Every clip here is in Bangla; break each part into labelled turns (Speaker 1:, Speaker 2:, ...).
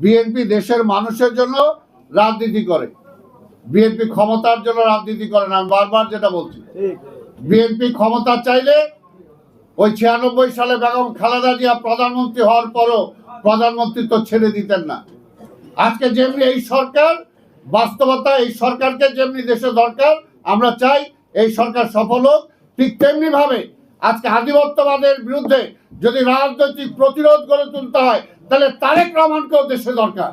Speaker 1: বিএনপি দেশের মানুষের জন্য রাজনীতি করে, বিএনপি ক্ষমতার জন্য রাজনীতি করে না। আমি বারবার যেটা বলছি, বিএনপি ক্ষমতা চাইলে ওই 96 সালে বেগম খালেদা জিয়া প্রধানমন্ত্রী হওয়ার পরও প্রধানমন্ত্রী তো ছেড়ে দিতেন না। আজকে যেমনি এই সরকার বাস্তবতা, এই সরকারকে যেমনি দেশে দরকার, আমরা চাই এই সরকার সফল হোক, ঠিক তেমনি ভাবে আজকে আধিপত্যবাদের বিরুদ্ধে যদি রাজনৈতিক প্রতিরোধ গড়ে তুলতে হয় তাহলে তারেক রহমানকেও দেশে দরকার।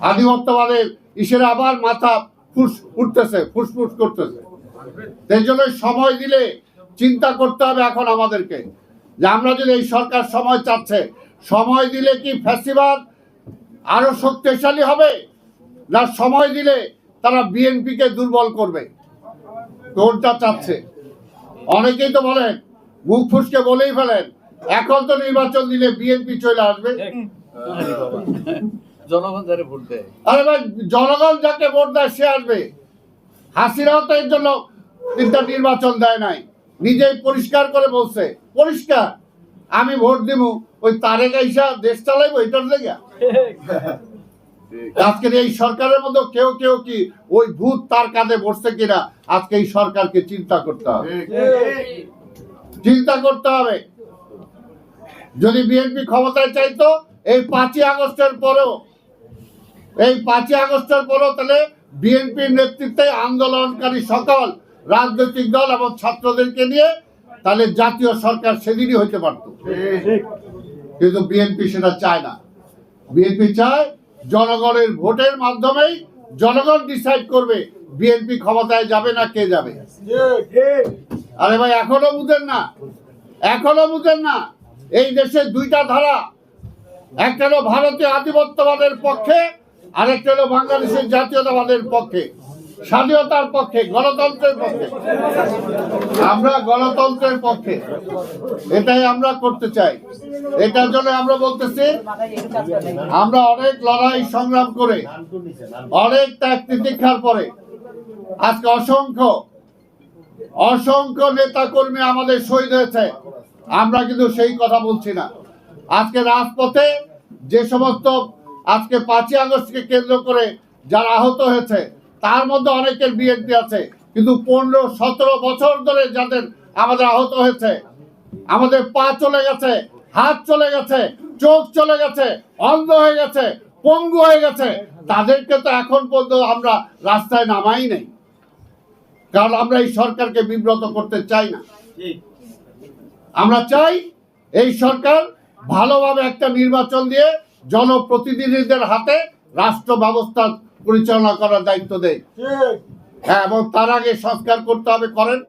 Speaker 1: আধিপত্যবাদের ইসের আবার মাথা উঠতেছে, ফুসফুস করতেছে। সেই জন্য সময় দিলে চিন্তা করতে হবে এখন আমাদেরকে, যে আমরা যদি এই সরকার সময় চাচ্ছে, সময় দিলে কি ফ্যাসিবাদ আরো শক্তিশালী হবে, না সময় দিলে তারা বিএনপিকে দুর্বল করবে? কোনটা চাচ্ছে? অনেকেই তো বলেন, মুখ ফুসকে বলেই ফেলেন, এখন তো নির্বাচন দিলে বিএনপি চলে আসবে।
Speaker 2: জনগণ যারে ভোট দেয়,
Speaker 1: আরে ভাই, জনগণ যাকে ভোট দেয় সে আসবে। হাসিনাও তো এর জন্য নির্বাচন দেয় নাই, নিজেই পরিষ্কার করে বলছে, পরিষ্কার আমি ভোট দিব ওই তারেক আইসা দেশ চালাইবো, এটার লেগে। আজকের এই সরকারের মধ্যে কেউ কেউ কি ওই ভূত তার কাঁধে বসছে কিনা, আজকে এই সরকারকে চিন্তা করতে হবে, চিন্তা করতে হবে। যদি বিএনপি ক্ষমতায় চাইতো এই 5ই আগস্টের পরেও, এই 5ই আগস্টের পরেও তাহলে বিএনপির নেতৃত্বে আন্দোলনকারী সকল রাজনৈতিক দল এবং ছাত্রদেরকে নিয়ে তাহলে জাতীয় সরকার সেদিনই হইতে পারত। কিন্তু বিএনপি সেটা চায় না। বিএনপি চায় জনগণের ভোটের মাধ্যমেই জনগণ ডিসাইড করবে বিএনপি ক্ষমতায় যাবে না কে যাবে। আরে ভাই, এখনো বুঝেন না? এখনো বুঝেন না? এই দেশে দুইটা ধারা, একটা হলো ভারতীয় আধিপত্যবাদের পক্ষে, আরেকটা হলো বাংলাদেশের জাতীয়তাবাদের পক্ষে, স্বাধীনতার পক্ষে, গণতন্ত্রের পক্ষে। আমরা গণতন্ত্রের পক্ষে, এটাই আমরা করতে চাই। এটার জন্য আমরা বলতেছি, আমরা অনেক লড়াই সংগ্রাম করে, অনেক ত্যাগ তিতিক্ষার পরে আজকে অসংখ্য অসংখ্য নেতা কর্মী আমাদের শহীদ হয়েছে। আমরা কিন্তু সেই কথা বলছি না। আজকে রাজপথে যে সমস্ত আজকে 5ই আগস্টকে কেন্দ্র করে যারা আহত হয়েছে, তার মধ্যে অনেকের বিএনপি আছে, কিন্তু 15-17 বছর ধরে যাদের আমাদের আহত হয়েছে, আমাদের পা চলে গেছে, হাত চলে গেছে, চোখ চলে গেছে, অন্ধ হয়ে গেছে, পঙ্গু হয়ে গেছে, তাদেরকে তো এখন পর্যন্ত আমরা রাস্তায় নামাই নাই, কারণ আমরা এই সরকারকে বিব্রত করতে চাই না। আমরা চাই এই সরকার ভালোভাবে একটা নির্বাচন দিয়ে জনপ্রতিনিধিদের হাতে রাষ্ট্র ব্যবস্থা পরিচালনা করার দায়িত্ব দেয়। হ্যাঁ, এবং তার আগে সংস্কার করতে হবে, করেন।